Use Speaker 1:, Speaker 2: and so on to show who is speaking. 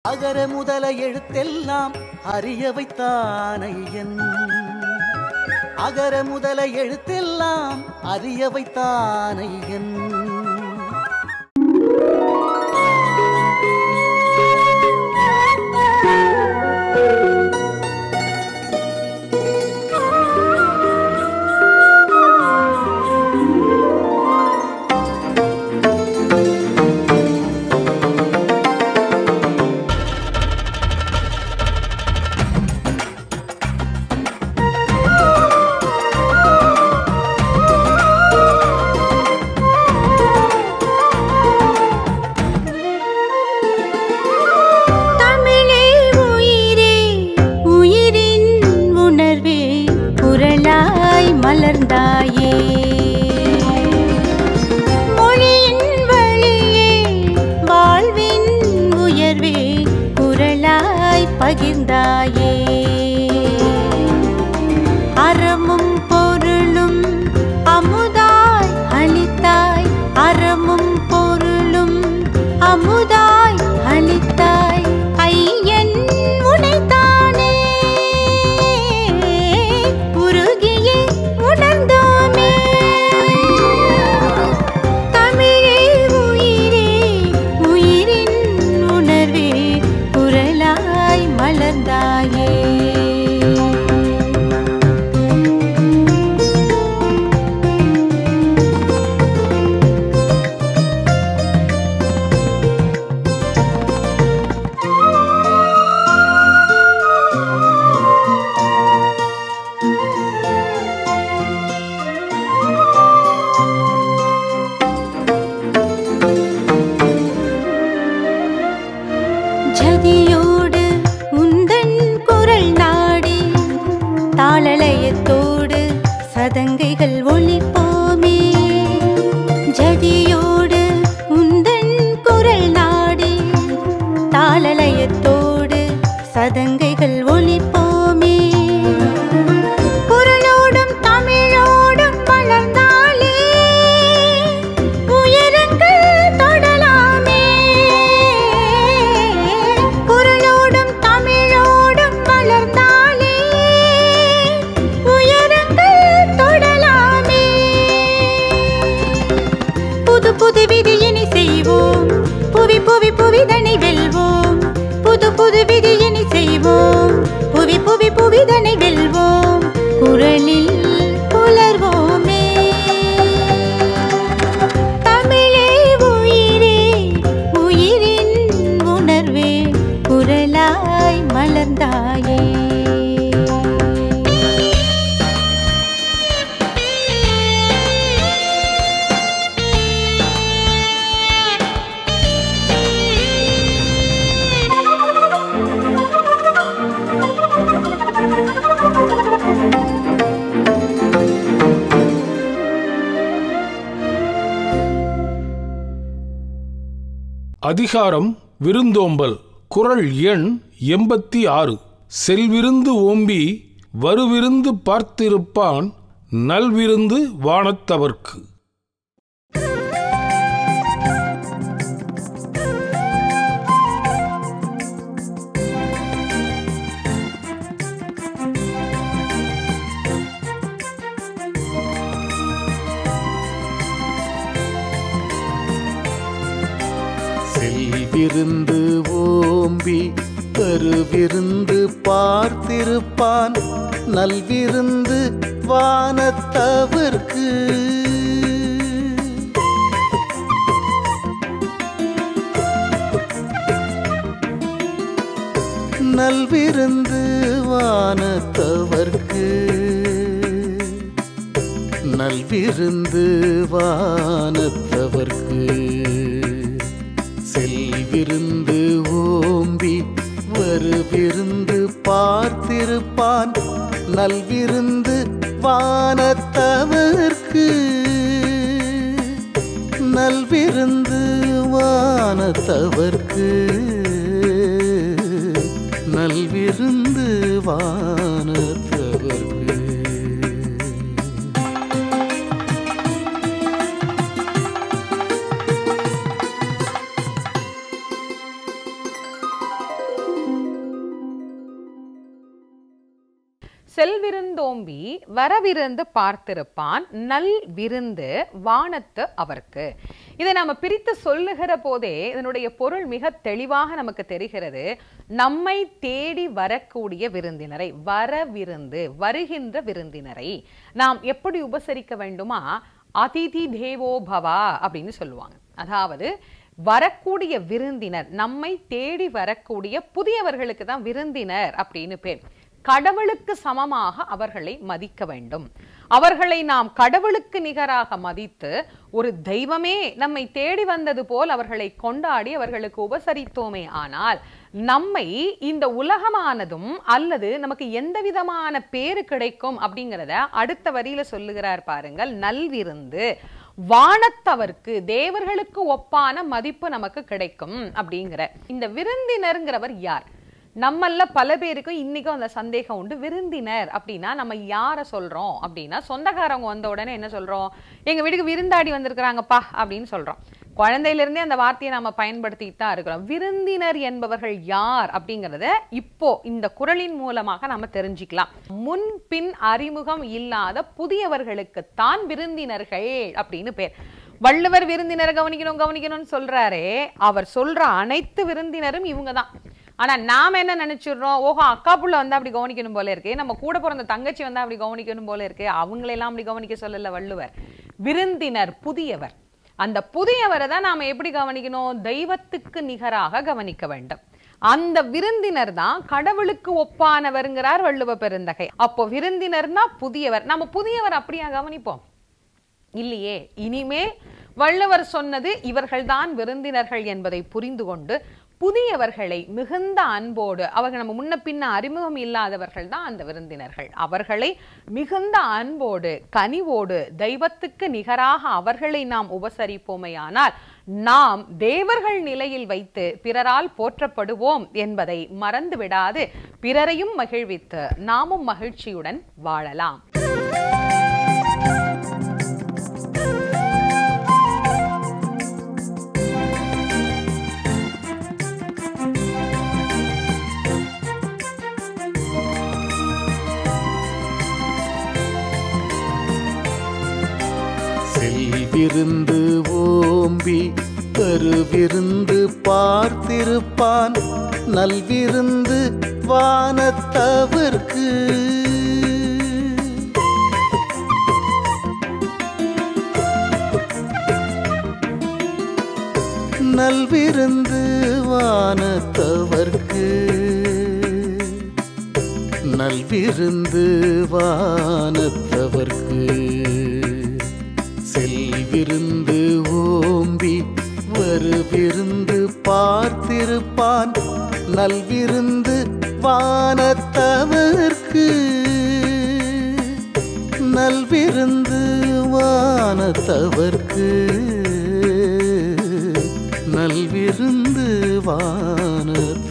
Speaker 1: அகர முதல எழுத்தெல்லாம் அறிய வைத்தானையன். அகர முதல எழுத்தெல்லாம் அறிய வைத்தானையன்.
Speaker 2: மலர்ந்தாயே மொழியின் வழியே வாழ்வின் உயர்வே குரலாய் பகிர்ந்தாயே. அறமும் பொருளும் அமுதாய் அளித்தாய். அறமும் பொருளும் அமுதாய் அளித்தாய். ஐயன் உனைத்தானே உருகியே உணர்ந்தோமே. தமிழே உயிரே உயிரின் உணர்வே குரலாய் மலர்ந்தாயே. ஜதியோடு உந்தன் குரல் நாடி தாளலயத்தோடு சதங்கைகள் ஒலிப்போமே. ஜதியோடு உந்தன் குரல் நாடி தாளலயத்தோடு சதங்கைகள் ஒலிப்போமே. குரலோடும் தமிழோடும் வளர்ந்தாலே உயரங்கள் தொடலாமே. குரலோடும் தமிழோடும் வளர்ந்தாலே உயரங்கள் தொடலாமே. புது புது விதியினை செய்வோம். புவி புவி புவிதனை வெல்வோம். புது புது விதியினை செய்வோம். புவி புவி புவிதனை வெல்வோம். குரலில் புலர்வோமே. தமிழே உயிரே உயிரின் உணர்வே குரலாய் மலர்ந்தாயே.
Speaker 3: அதிகாரம் விருந்தோம்பல். குறள் எண் 86. செல்விருந்து ஓம்பி வருவிருந்து பார்த்திருப்பான் நல்விருந்து வானத்தவர்க்கு.
Speaker 1: செல்விருந்து ஓம்பி வருவிருந்து பார்த்திருப்பான் நல்விருந்து வானத்தவர்க்கு. நல்விருந்து வானத்தவர்க்கு. நல்விருந்து வானத்தவர்க்கு. செல்விருந்து ஓம்பி வருவிருந்து பார்த்திருப்பான் நல்விருந்து வானத்தவர்க்கு. நல்விருந்து வானத்தவர்க்கு. நல்விருந்து வானத்தவர்க்கு.
Speaker 4: செல்விருந்தோம்பி வரவிருந்து பார்த்திருப்பான் நல் விருந்து வானத்து அவர்க்கு. இதை நாம பிரித்து சொல்லுகிற போதே இதனுடைய பொருள் மிக தெளிவாக நமக்கு தெரிகிறது. நம்மை தேடி வரக்கூடிய விருந்தினரை, வரவிருந்து வருகின்ற விருந்தினரை நாம் எப்படி உபசரிக்க வேண்டுமா? அதிதி தேவோ பவா அப்படின்னு சொல்லுவாங்க. அதாவது வரக்கூடிய விருந்தினர், நம்மை தேடி வரக்கூடிய புதியவர்களுக்கு தான் விருந்தினர் அப்படின்னு பேர். கடவுளுக்கு சமமாக அவர்களை மதிக்க வேண்டும். அவர்களை நாம் கடவுளுக்கு நிகராக மதித்து ஒரு தெய்வமே நம்மை தேடி வந்தது போல் அவர்களை கொண்டாடி அவர்களுக்கு உபசரித்தோமே ஆனால் நம்மை இந்த உலகமானதும் அல்லது நமக்கு எந்த விதமான பேரு கிடைக்கும் அப்படிங்கிறத அடுத்த வரியில சொல்லுகிறார் பாருங்கள். நல்விருந்து வானத்தவர்க்கு, தேவர்களுக்கு ஒப்பான மதிப்பு நமக்கு கிடைக்கும் அப்படிங்கிற. இந்த விருந்தினர்ங்கிறவர் யார்? நம்மள பல பேருக்கும் இன்னைக்கும் அந்த சந்தேகம் உண்டு. விருந்தினர் அப்படின்னா நம்ம யாரை சொல்றோம் அப்படின்னா, சொந்தக்காரவங்க வந்த உடனே என்ன சொல்றோம்? எங்க வீட்டுக்கு விருந்தாடி வந்திருக்கிறாங்கப்பா அப்படின்னு சொல்றோம். குழந்தையிலிருந்தே அந்த வார்த்தையை நாம பயன்படுத்திட்டு தான் இருக்கிறோம். விருந்தினர் என்பவர்கள் யார் அப்படிங்கிறத இப்போ இந்த குறளின் மூலமாக நாம தெரிஞ்சுக்கலாம். முன்பின் அறிமுகம் இல்லாத புதியவர்களுக்குத்தான் விருந்தினர்கள் அப்படின்னு பேர். வள்ளுவர் விருந்தினர் கவனிக்கணும்னு சொல்றாரே, அவர் சொல்ற அனைத்து விருந்தினரும் இவங்க தான். ஆனா நாம என்ன நினைச்சிடுறோம்? ஓஹோ, அக்கா புள்ள வந்தா அப்படி கவனிக்கணும் போல இருக்கு, நம்ம கூட பிறந்த தங்கச்சி வந்தா அப்படி கவனிக்கணும் போல இருக்கு. அவங்களெல்லாம் அப்படி கவனிக்க சொல்லல வள்ளுவர். விருந்தினர் புதியவர். அந்த புதியவரை தான் நாம எப்படி கவனிக்கணும்? தெய்வத்துக்கு நிகராக கவனிக்க வேண்டும். அந்த விருந்தினர் தான் கடவுளுக்கு ஒப்பானவர்ங்கிறார் வள்ளுவ பெருந்தகை. அப்போ விருந்தினர்னா புதியவர். நம்ம புதியவர் அப்படியா கவனிப்போம்? இல்லையே. இனிமேல் வள்ளுவர் சொன்னது இவர்கள்தான் விருந்தினர்கள் என்பதை புரிந்து கொண்டு புதியவர்களை மிகுந்த அன்போடு, அவர்கள் நம்ம முன்ன பின்ன அறிமுகம் இல்லாதவர்கள் தான் அந்த விருந்தினர்கள், அவர்களை மிகுந்த அன்போடு கனிவோடு தெய்வத்துக்கு நிகராக அவர்களை நாம் உபசரிப்போமையானால் நாம் தேவர்கள் நிலையில் வைத்து பிறரால் போற்றப்படுவோம் என்பதை மறந்து விடாது பிறரையும் மகிழ்வித்து நாமும் மகிழ்ச்சியுடன் வாழலாம்.
Speaker 1: செல்விருந்து ஓம்பி கருவிருந்து பார்த்திருப்பான் நல்விருந்து வானத்தவர்க்கு. நல்விருந்து வானத்தவர்க்கு, நல்விருந்து வானத்தவர்க்கு. செல்விருந்து ஓம்பி வருவிருந்து பார்த்திருப்பான் நல்விருந்து வானத்தவர்க்கு, நல்விருந்து வானத்தவர்க்கு, நல்விருந்து வானத்தவர்க்கு.